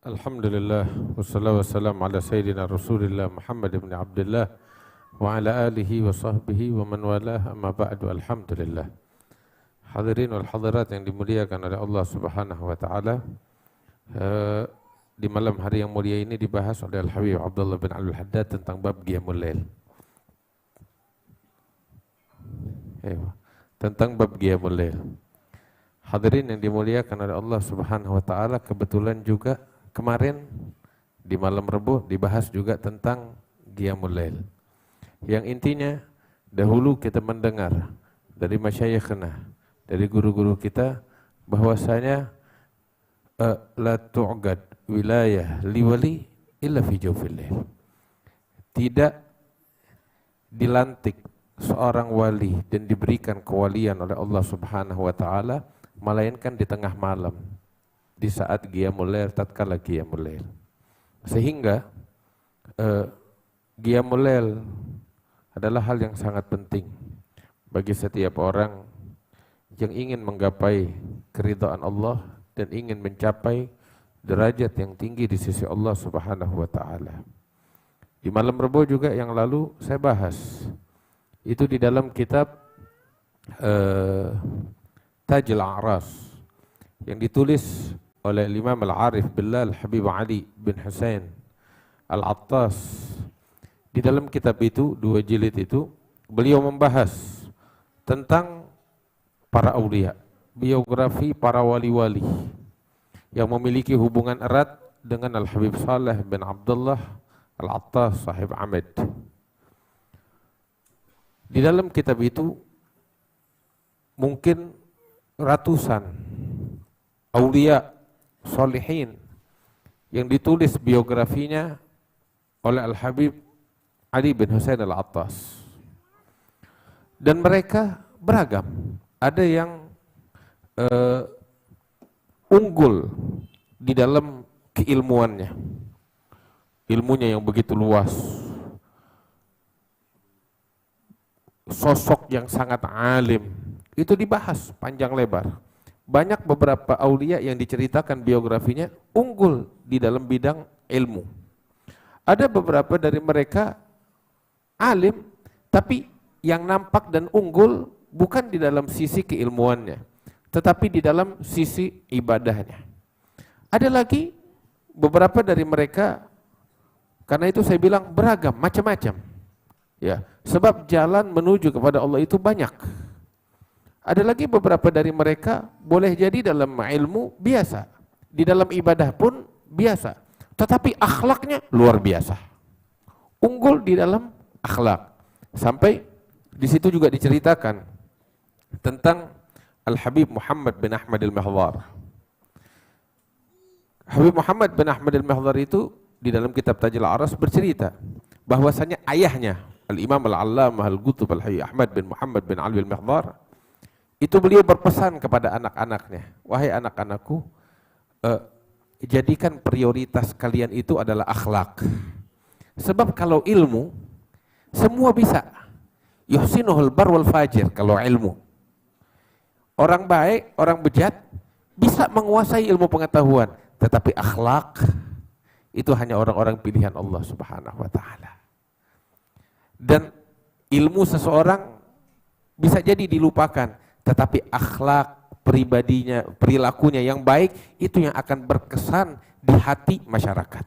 Alhamdulillah wassalatu wassalamu ala sayyidina Rasulillah Muhammad ibn Abdullah wa ala alihi wa sahbihi wa man walah, amma ba'du. Alhamdulillah. Hadirin wal hadirat yang dimuliakan oleh Allah Subhanahu wa taala, di malam hari yang mulia ini dibahas oleh Al-Habib Abdullah bin Alwi Al-Haddad tentang bab Qiyamul Lail. Tentang bab Qiyamul Lail. Hadirin yang dimuliakan oleh Allah Subhanahu wa taala, kebetulan juga kemarin di malam Rabu dibahas juga tentang Qiyamul Lail. Yang intinya dahulu kita mendengar dari masyayikhna, dari guru-guru kita, bahwasanya la tu'gad wilayah liwali illa fi jawfil lail. Tidak dilantik seorang wali dan diberikan kewalian oleh Allah Subhanahu wa taala melainkan di tengah malam, di saat Qiyamul Lail, tatkala Qiyamul Lail. Sehingga Qiyamul Lail adalah hal yang sangat penting bagi setiap orang yang ingin menggapai keridhaan Allah dan ingin mencapai derajat yang tinggi di sisi Allah Subhanahu wa taala. Di malam Rabu juga yang lalu saya bahas itu di dalam kitab Tajul A'ras yang ditulis oleh Imam Al-Arif Billah Al-Habib Ali bin Husain Al-Attas. Di dalam kitab itu, 2 jilid itu, beliau membahas tentang para aulia, biografi para wali-wali yang memiliki hubungan erat dengan Al-Habib Saleh bin Abdullah Al-Attas sahib Ahmad. Di dalam kitab itu mungkin ratusan aulia solihin yang ditulis biografinya oleh Al-Habib Ali bin Husain Al-Attas. Dan mereka beragam. Ada yang unggul di dalam keilmuannya. Ilmunya yang begitu luas. Sosok yang sangat alim. Itu dibahas panjang lebar. Banyak beberapa aulia yang diceritakan biografinya unggul di dalam bidang ilmu. Ada beberapa dari mereka alim, tapi yang nampak dan unggul bukan di dalam sisi keilmuannya, tetapi di dalam sisi ibadahnya. Ada lagi beberapa dari mereka, karena itu saya bilang beragam, macam-macam. Ya, sebab jalan menuju kepada Allah itu banyak. Ada lagi beberapa dari mereka boleh jadi dalam ilmu biasa, di dalam ibadah pun biasa, tetapi akhlaknya luar biasa. Unggul di dalam akhlak. Sampai di situ juga diceritakan tentang Al-Habib Muhammad bin Ahmad Al-Mahdhar. Habib Muhammad bin Ahmad Al-Mahdhar itu di dalam kitab Tajul A'ras bercerita bahwasanya ayahnya Al-Imam Al-Allamah Al-Qutb Al-Hayy Ahmad bin Muhammad bin Alwi Al-Mahdhar itu beliau berpesan kepada anak-anaknya, wahai anak-anakku, jadikan prioritas kalian itu adalah akhlak. Sebab kalau ilmu, semua bisa. Yuhsinuhul bar wal fajir kalau ilmu. Orang baik, orang bejat, bisa menguasai ilmu pengetahuan. Tetapi akhlak, itu hanya orang-orang pilihan Allah Subhanahu wa ta'ala. Dan ilmu seseorang bisa jadi dilupakan. Tetapi akhlak pribadinya, perilakunya yang baik, itu yang akan berkesan di hati masyarakat.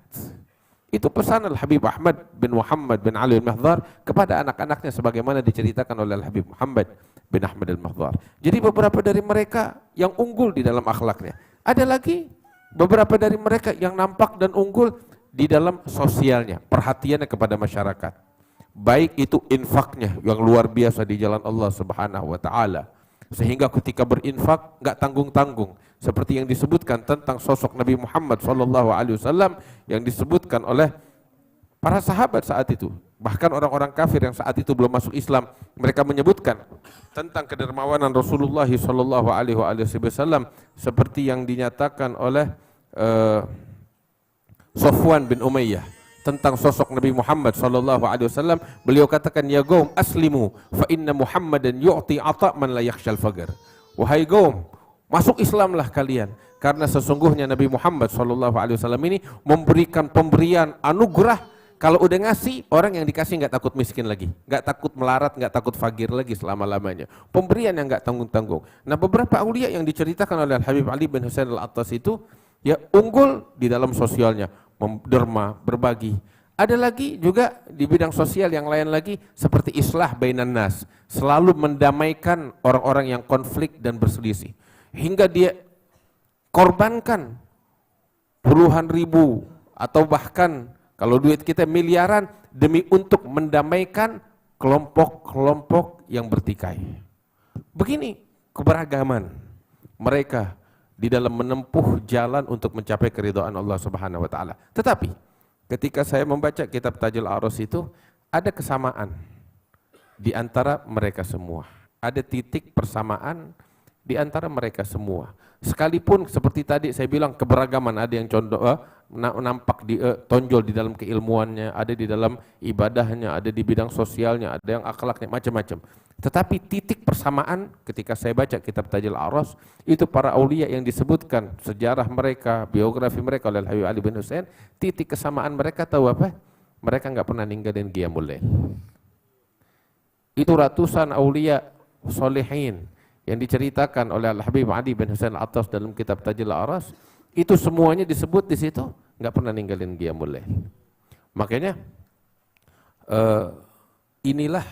Itu pesan Al-Habib Ahmad bin Muhammad bin Ali Al-Mahdhar kepada anak-anaknya sebagaimana diceritakan oleh Al-Habib Muhammad bin Ahmad Al-Mahdhar. Jadi beberapa dari mereka yang unggul di dalam akhlaknya. Ada lagi beberapa dari mereka yang nampak dan unggul di dalam sosialnya, perhatiannya kepada masyarakat. Baik itu infaknya yang luar biasa di jalan Allah Subhanahu wa taala. Sehingga ketika berinfak nggak tanggung-tanggung, seperti yang disebutkan tentang sosok Nabi Muhammad SAW yang disebutkan oleh para sahabat saat itu. Bahkan orang-orang kafir yang saat itu belum masuk Islam, mereka menyebutkan tentang kedermawanan Rasulullah SAW seperti yang dinyatakan oleh Safwan bin Umayyah tentang sosok Nabi Muhammad SAW. Beliau katakan, ya gaum aslimu fa inna Muhammadan yu'ti ata' man la yakhshal faqr. Wahai gaum, masuk Islamlah kalian, Karena sesungguhnya Nabi Muhammad SAW ini memberikan pemberian anugerah. Kalau udah ngasih, orang yang dikasih nggak takut miskin lagi, nggak takut melarat, nggak takut fakir lagi selama-lamanya. Pemberian yang nggak tanggung-tanggung. Nah, beberapa aulia yang diceritakan oleh Al-Habib Ali bin Husain Al-Attas itu ya unggul di dalam sosialnya, derma, berbagi. Ada lagi juga di bidang sosial yang lain lagi seperti islah bainan nas, selalu mendamaikan orang-orang yang konflik dan berselisih. Hingga dia korbankan puluhan ribu atau bahkan kalau duit kita miliaran demi untuk mendamaikan kelompok-kelompok yang bertikai. Begini keberagaman mereka di dalam menempuh jalan untuk mencapai keridhaan Allah Subhanahu wa taala. Tetapi ketika saya membaca kitab Tajul Arus itu ada kesamaan di antara mereka semua. Ada titik persamaan di antara mereka semua. Sekalipun seperti tadi saya bilang keberagaman, ada yang contoh nampak tonjol di dalam keilmuannya, ada di dalam ibadahnya, ada di bidang sosialnya, ada yang akhlaknya, macam-macam. Tetapi titik persamaan ketika saya baca kitab Tajul Arus itu para aulia yang disebutkan sejarah mereka, biografi mereka oleh Habib Ali bin Husain, titik kesamaan mereka tahu apa? Mereka nggak pernah ninggalin qiyamul lail. Itu ratusan aulia solehin yang diceritakan oleh Al-Habib Ali bin Husain Al-Attas dalam kitab Tajul Arus, itu semuanya disebut di situ, nggak pernah ninggalin qiyamul lail. Makanya inilah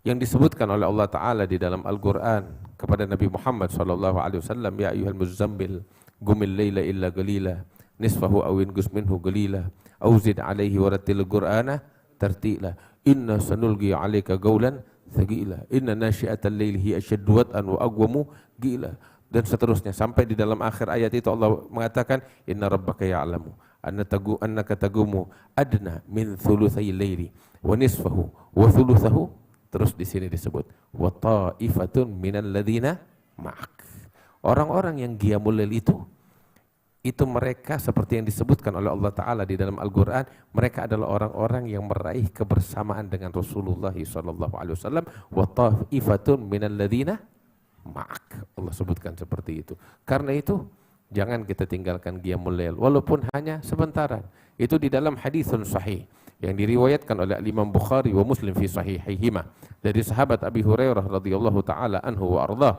yang disebutkan oleh Allah Ta'ala di dalam Al-Quran kepada Nabi Muhammad SAW, ya ayyuhal muzammil qumil laila illa qalila nisfahu aw inqus minhu qalila aw zid alaihi warattil qur'ana tartila inna sanulqi 'alaika qawlan thaqila inna nasyi'atal laili hiya ashaddu wat'an wa aqwamu qila, dan seterusnya sampai di dalam akhir ayat itu Allah mengatakan inna rabbaka ya'lamu annaka tagumu adna min thulutsai laili wa nisfahu wa thulutsahu, terus di sini disebut wa ta'ifatun minal ladzina ma'ak. Orang-orang yang qiyamul lail itu mereka seperti yang disebutkan oleh Allah Ta'ala di dalam Al-Quran, mereka adalah orang-orang yang meraih kebersamaan dengan Rasulullah SAW. Wa ta'ifatun minal ladzina ma'ak. Allah sebutkan seperti itu. Karena itu jangan kita tinggalkan qiyamul lail walaupun hanya sebentaran. Itu di dalam hadisun sahih yang diriwayatkan oleh Imam Bukhari wa Muslim fi sahihihima dari sahabat Abi Hurairah radhiyallahu taala anhu wa ardhah.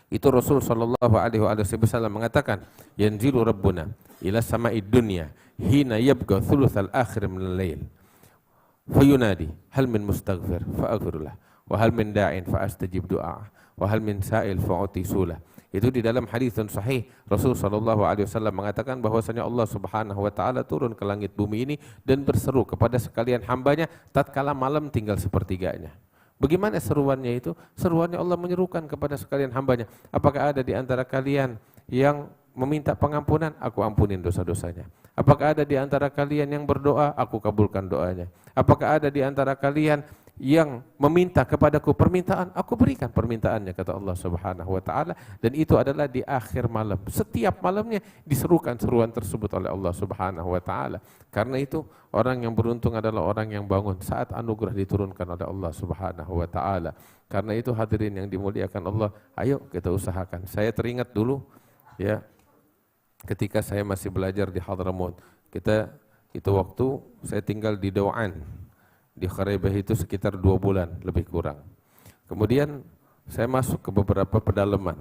Itu Rasul sallallahu alaihi wasallam mengatakan, yanzilu rabbuna ila sama'id dunya hina yabqa thulutsal akhir min al-lail fayunadi hal min mustaghfir fa aghfirullah wa hal min da'in fa astajib du'a wa hal min sa'il fa utisulah. Itu di dalam hadis sahih Rasul sallallahu alaihi wasallam mengatakan bahwasanya Allah Subhanahu wa taala turun ke langit bumi ini dan berseru kepada sekalian hambanya tatkala malam tinggal sepertiganya. Bagaimana seruannya itu? Seruannya Allah menyerukan kepada sekalian hambanya, apakah ada di antara kalian yang meminta pengampunan? Aku ampunin dosa-dosanya. Apakah ada di antara kalian yang berdoa? Aku kabulkan doanya. Apakah ada di antara kalian yang meminta kepadaku permintaan? Aku berikan permintaannya, kata Allah Subhanahu wa taala, dan itu adalah di akhir malam. Setiap malamnya diserukan seruan tersebut oleh Allah Subhanahu wa taala. Karena itu orang yang beruntung adalah orang yang bangun saat anugerah diturunkan oleh Allah Subhanahu wa taala. Karena itu hadirin yang dimuliakan Allah, ayo kita usahakan. Saya teringat dulu ya, ketika saya masih belajar di Hadramaut, itu waktu saya tinggal di Dawan di Kharaibah itu sekitar 2 bulan lebih kurang. Kemudian saya masuk ke beberapa pedalaman,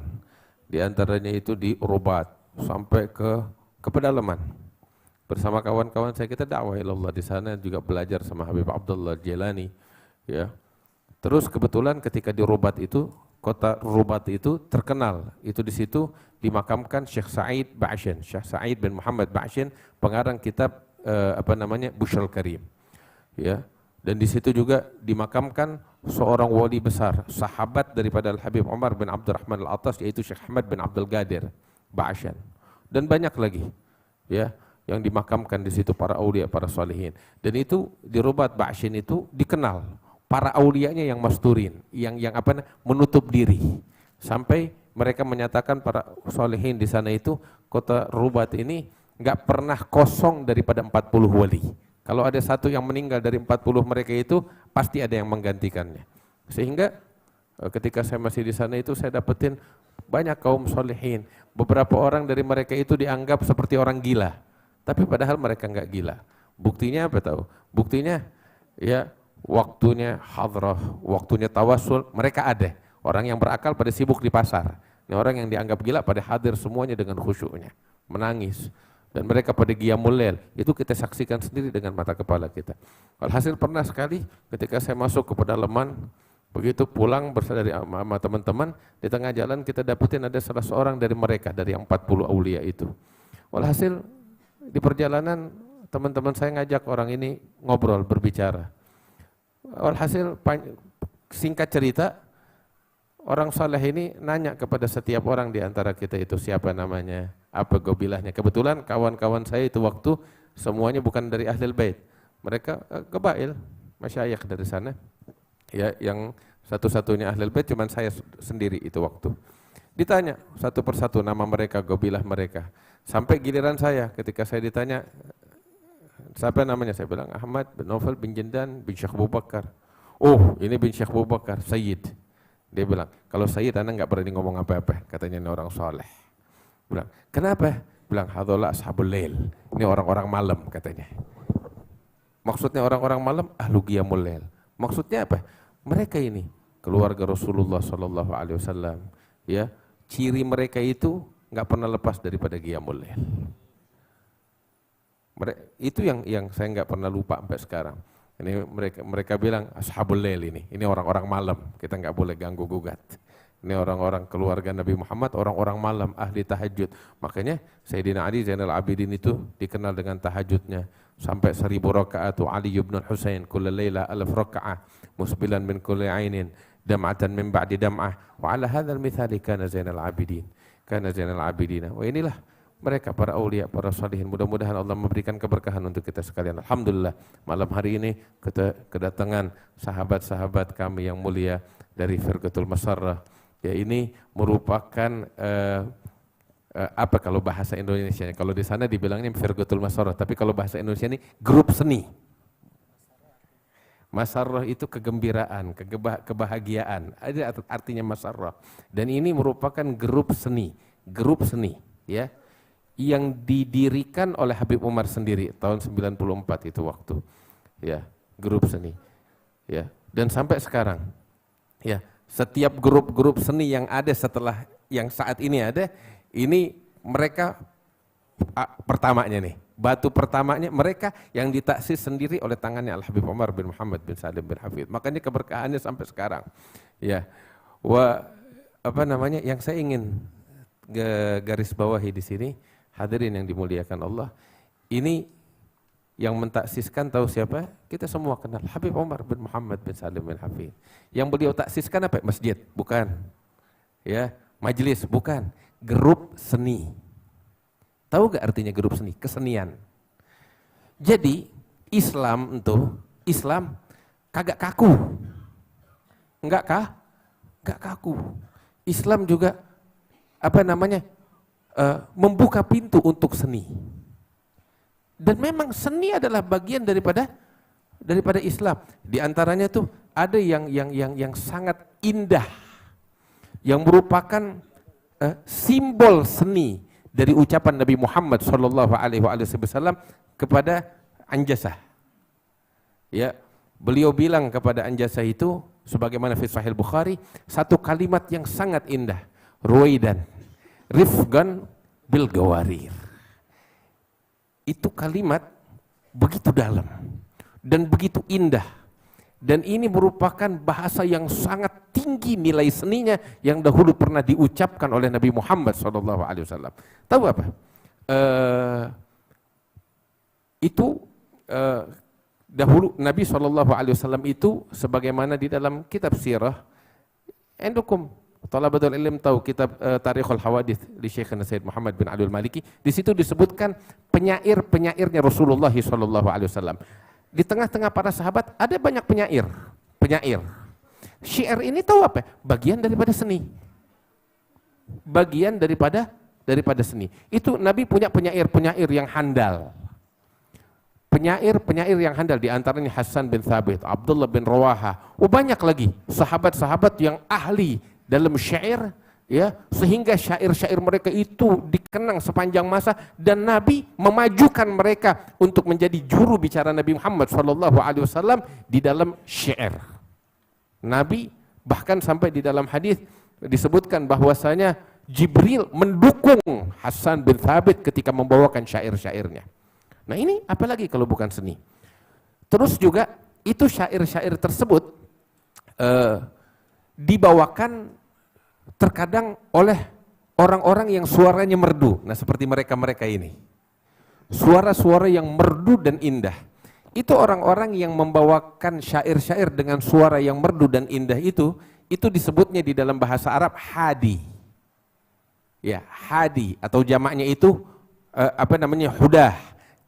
di antaranya itu di Urubat sampai ke pedalaman. Bersama kawan-kawan saya kita dakwah ilallah di sana, juga belajar sama Habib Abdullah Jilani ya. Terus kebetulan ketika di Urubat itu, kota Urubat itu terkenal, itu di situ dimakamkan Syekh Sa'id Ba'shin, Syekh Sa'id bin Muhammad Ba'shin, pengarang kitab Bushrul Karim ya. Dan di situ juga dimakamkan seorang wali besar, sahabat daripada Al-Habib Umar bin Abdurrahman Al-Attas, yaitu Syekh Ahmad bin Abdul Qadir Ba'shan. Dan banyak lagi ya yang dimakamkan di situ para aulia, para salihin. Dan itu di Rubat Ba'shin itu dikenal para aulianya yang masturin, yang menutup diri. Sampai mereka menyatakan para salihin di sana itu, kota Rubat ini enggak pernah kosong daripada 40 wali. Kalau ada satu yang meninggal dari 40 mereka itu, pasti ada yang menggantikannya. Sehingga ketika saya masih di sana itu saya dapetin Banyak kaum solehin, beberapa orang dari mereka itu dianggap seperti orang gila, tapi padahal mereka enggak gila. Buktinya apa tahu? Buktinya ya waktunya hadrah, waktunya tawasul, mereka ada. Orang yang berakal pada sibuk di pasar. Ini orang yang dianggap gila pada hadir semuanya dengan khusyuknya, menangis. Dan mereka pada qiyamul lail, itu kita saksikan sendiri dengan mata kepala kita. Alhasil pernah sekali ketika saya masuk ke pedalaman, begitu pulang bersama sama teman-teman, di tengah jalan kita dapetin ada salah seorang dari mereka, dari yang 40 aulia itu. Walhasil di perjalanan teman-teman saya ngajak orang ini ngobrol, berbicara. Walhasil singkat cerita, orang saleh ini nanya kepada setiap orang di antara kita itu siapa namanya, apa gobilahnya. Kebetulan kawan-kawan saya itu waktu semuanya bukan dari Ahlul Bait. Mereka kebail, masyayikh dari sana. Ya, yang satu-satunya Ahlul Bait cuman saya sendiri itu waktu. Ditanya satu persatu nama mereka, gobilah mereka. Sampai giliran saya ketika saya ditanya siapa namanya, saya bilang Ahmad bin Naufal bin Jindan bin Syekh Abu Bakar. Oh, ini bin Syekh Abu Bakar, Sayyid. Dia bilang, kalau Sayyid anda enggak berani ngomong apa-apa, katanya ini orang soleh. Bilang, kenapa? Bilang, hadzola ashabul lail. Ini orang-orang malam katanya. Maksudnya orang-orang malam ahlu qiyamul lail. Maksudnya apa? Mereka ini keluarga Rasulullah sallallahu alaihi wasallam, ya. Ciri mereka itu enggak pernah lepas daripada qiyamul lail. Itu yang saya enggak pernah lupa sampai sekarang. Ini mereka bilang ashabul lail ini orang-orang malam, kita enggak boleh ganggu gugat. Ini orang-orang keluarga Nabi Muhammad, orang-orang malam, ahli tahajud. Makanya Sayyidina Ali Zainal Abidin itu dikenal dengan tahajudnya. Sampai 1000 rakaat Ali ibn Husain kulla laila 1000 rakaat musbilan min kulli ainin dam'atan min ba'di dam'ah. Wa ala hadzal mithali kana Zainal Abidin. Kana Zainal Abidin. Wah inilah mereka para aulia, para salihin. Mudah-mudahan Allah memberikan keberkahan untuk kita sekalian. Alhamdulillah malam hari ini kita kedatangan sahabat-sahabat kami yang mulia dari Firqatul Masarrah. Ya ini merupakan apa kalau bahasa Indonesia? Kalau di sana dibilangnya Firqatul Masarrah, tapi kalau bahasa Indonesia ini grup seni. Masarrah itu kegembiraan, kebahagiaan. Ada artinya masarrah. Dan ini merupakan grup seni, ya. Yang didirikan oleh Habib Umar sendiri tahun 94 itu waktu. Ya, grup seni. Ya, dan sampai sekarang. Ya. Setiap grup-grup seni yang ada setelah yang saat ini ada, ini mereka pertamanya nih, batu pertamanya mereka yang ditaksis sendiri oleh tangannya Al-Habib Umar bin Muhammad bin Salim bin Hafid. Makanya keberkahannya sampai sekarang. Ya, yang saya ingin garis bawahi di sini, hadirin yang dimuliakan Allah, ini yang mentaksiskan tahu siapa? Kita semua kenal, Habib Umar bin Muhammad bin Salim bin Hafid. Yang beliau taksiskan apa? Masjid? Bukan. Ya, majelis? Bukan. Grup seni. Tahu gak artinya grup seni? Kesenian. Jadi Islam kagak kaku. Enggak kaku. Islam juga membuka pintu untuk seni. Dan memang seni adalah bagian daripada Islam. Di antaranya tuh ada yang sangat indah, yang merupakan simbol seni dari ucapan Nabi Muhammad sallallahu alaihi wasallam kepada Anjasah. Ya, beliau bilang kepada Anjasah itu sebagaimana fi Sahih Bukhari, satu kalimat yang sangat indah, ruwaidan rifgan bil gawarir. Itu kalimat begitu dalam dan begitu indah, dan ini merupakan bahasa yang sangat tinggi nilai seninya yang dahulu pernah diucapkan oleh Nabi Muhammad SAW. Tahu apa? Dahulu Nabi SAW itu sebagaimana di dalam kitab sirah, endukum Talabatul ilm tahu kitab Tarikhul Hawadits di Syekhna Sayyid Muhammad bin Ali Al-Maliki. Di situ disebutkan penyairnya Rasulullah SAW. Di tengah-tengah para sahabat ada banyak penyair. Syair ini tahu apa? Bagian daripada seni. Bagian daripada seni. Itu Nabi punya penyair yang handal. Penyair yang handal, di antaranya Hasan bin Thabit, Abdullah bin Rawaha. Banyak lagi sahabat-sahabat yang ahli dalam syair ya, sehingga syair-syair mereka itu dikenang sepanjang masa dan Nabi memajukan mereka untuk menjadi juru bicara Nabi Muhammad SAW di dalam syair. Nabi bahkan sampai di dalam hadis disebutkan bahwasanya Jibril mendukung Hasan bin Thabit ketika membawakan syair-syairnya. Nah ini apalagi kalau bukan seni. Terus juga itu syair-syair tersebut dibawakan terkadang oleh orang-orang yang suaranya merdu. Nah seperti mereka-mereka ini. Suara-suara yang merdu dan indah. Itu orang-orang yang membawakan syair-syair dengan suara yang merdu dan indah itu disebutnya di dalam bahasa Arab hadi. Ya, hadi atau jamaknya itu hudah.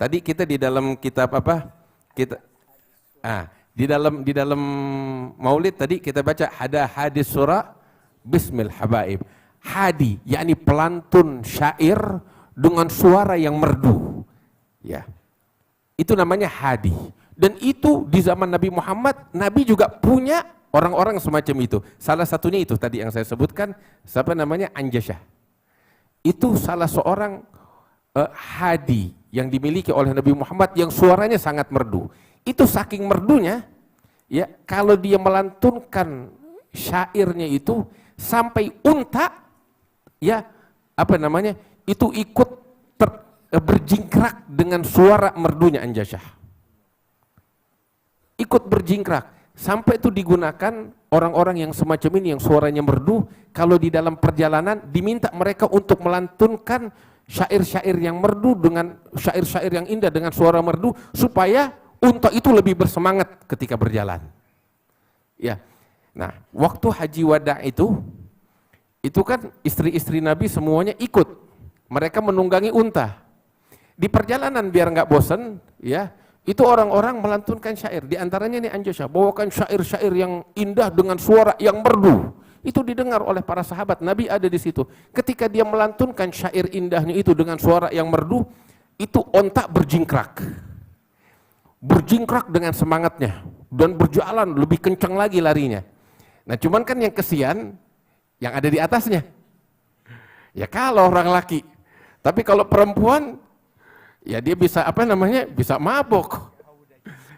Tadi kita di dalam kitab apa? Di dalam Maulid tadi kita baca hadis surah Bismil Habaib. Hadi, yakni pelantun syair dengan suara yang merdu. Ya. Itu namanya hadi. Dan itu di zaman Nabi Muhammad, Nabi juga punya orang-orang semacam itu. Salah satunya itu tadi yang saya sebutkan, siapa namanya? Anjasyah. Itu salah seorang hadi yang dimiliki oleh Nabi Muhammad yang suaranya sangat merdu. Itu saking merdunya, ya kalau dia melantunkan syairnya itu sampai unta, ya itu ikut berjingkrak dengan suara merdunya Anjasyah. Ikut berjingkrak. Sampai itu digunakan orang-orang yang semacam ini yang suaranya merdu, kalau di dalam perjalanan diminta mereka untuk melantunkan syair-syair yang merdu dengan syair-syair yang indah dengan suara merdu supaya unta itu lebih bersemangat ketika berjalan. Ya. Nah, waktu haji wada itu kan istri-istri Nabi semuanya ikut. Mereka menunggangi unta. Di perjalanan biar nggak bosan, ya. Itu orang-orang melantunkan syair. Di antaranya ini Anjasyah, bawakan syair-syair yang indah dengan suara yang merdu. Itu didengar oleh para sahabat, Nabi ada di situ. Ketika dia melantunkan syair indahnya itu dengan suara yang merdu, itu onta berjingkrak. Berjingkrak dengan semangatnya. Dan berjalan lebih kencang lagi larinya. Nah cuman kan yang kesian, yang ada di atasnya. Ya kalau orang laki. Tapi kalau perempuan, ya dia bisa bisa mabok.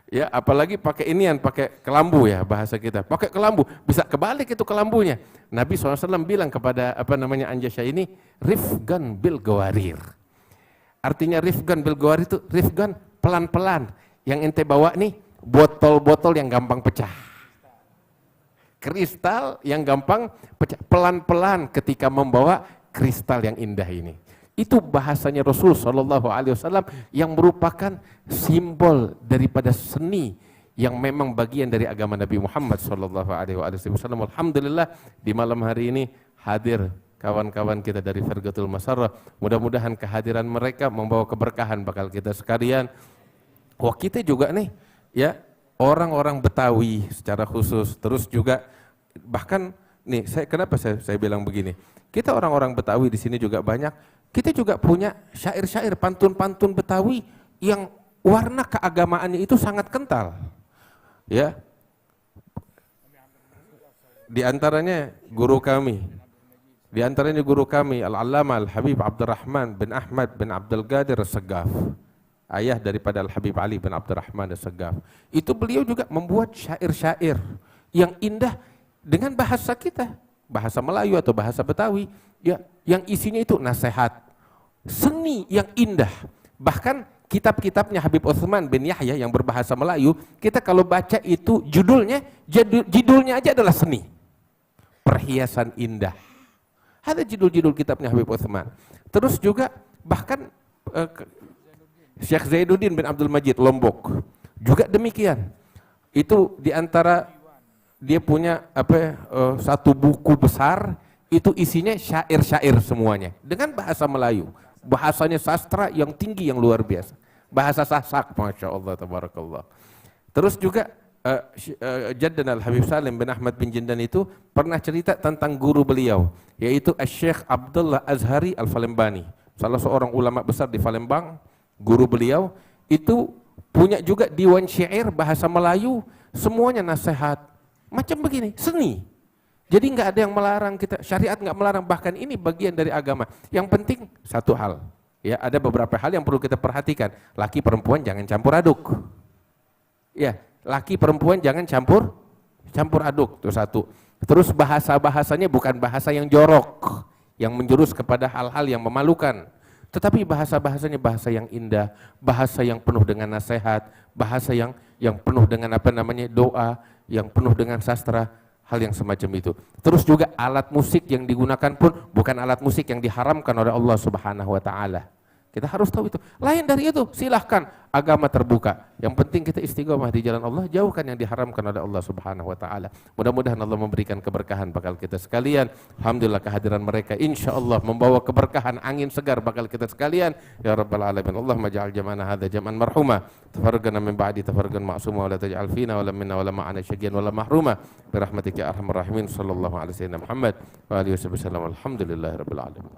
Ya apalagi pakai inian, pakai kelambu ya bahasa kita. Pakai kelambu, bisa kebalik itu kelambunya. Nabi SAW bilang kepada Anjasyah ini, rifgan bil gawarir. Artinya rifgan bil gawarir itu, rifgan pelan-pelan. Yang ente bawa nih, botol-botol yang gampang pecah. Kristal yang gampang pecah. Pelan-pelan ketika membawa kristal yang indah ini. Itu bahasanya Rasul SAW yang merupakan simbol daripada seni yang memang bagian dari agama Nabi Muhammad SAW. Alhamdulillah di malam hari ini hadir kawan-kawan kita dari Firqatul Masarrah. Mudah-mudahan kehadiran mereka membawa keberkahan bakal kita sekalian. Wah kita juga nih ya orang-orang Betawi secara khusus. Terus juga bahkan nih kenapa saya bilang begini? Kita orang-orang Betawi di sini juga banyak. Kita juga punya syair-syair, pantun-pantun Betawi yang warna keagamaannya itu sangat kental. Ya. Di antaranya guru kami. Al-Allamah Al-Habib Abdurrahman bin Ahmad bin Abdul Qadir As-Saggaf. Ayah daripada Al-Habib Ali bin Abdurrahman As-Saggaf. Itu beliau juga membuat syair-syair yang indah dengan bahasa kita, bahasa Melayu atau bahasa Betawi. Ya, yang isinya itu nasihat, seni yang indah. Bahkan kitab-kitabnya Habib Utsman bin Yahya yang berbahasa Melayu, kita kalau baca itu judulnya aja adalah seni. Perhiasan indah. Ada judul-judul kitabnya Habib Utsman. Terus juga bahkan Syekh Zainuddin bin Abdul Majid Lombok juga demikian. Itu diantara dia punya satu buku besar. Itu isinya syair-syair semuanya dengan bahasa Melayu, bahasanya sastra yang tinggi yang luar biasa, bahasa Sasak, masya Allah, tabarakallah. Terus juga Jaddana Al-Habib Salim bin Ahmad bin Jindan itu pernah cerita tentang guru beliau, yaitu Syekh Abdullah Azhari Al-Falembani, salah seorang ulama besar di Palembang. Guru beliau itu punya juga diwan syair bahasa Melayu, semuanya nasihat, macam begini, seni. Jadi nggak ada yang melarang kita, syariat nggak melarang, bahkan ini bagian dari agama. Yang penting satu hal, ya ada beberapa hal yang perlu kita perhatikan. Laki perempuan jangan campur aduk. Ya, laki perempuan jangan campur aduk, itu satu. Terus bahasanya bukan bahasa yang jorok, yang menjurus kepada hal-hal yang memalukan. Tetapi bahasanya bahasa yang indah, bahasa yang penuh dengan nasihat, bahasa yang penuh dengan doa, yang penuh dengan sastra, hal yang semacam itu. Terus juga alat musik yang digunakan pun bukan alat musik yang diharamkan oleh Allah Subhanahu wa taala. Kita harus tahu itu. Lain dari itu, silahkan, agama terbuka. Yang penting kita istiqomah di jalan Allah, jauhkan yang diharamkan oleh Allah Subhanahu wa taala. Mudah-mudahan Allah memberikan keberkahan bakal kita sekalian. Alhamdulillah kehadiran mereka insyaallah membawa keberkahan, angin segar bakal kita sekalian. Ya rabbal alamin. Allahumma ja'al jam'ana hadza jam'an marhuma. Tafarraqna min ba'di tafarruqan ma'suma wa la taj'al fina wa la minna wa la ma'ana syaqiyan wa la mahruma. Bi rahmatika ya arhamar rahimin. Sallallahu alaihi wasallam Muhammad wa alihi wasallam. Alhamdulillahirabbil alamin.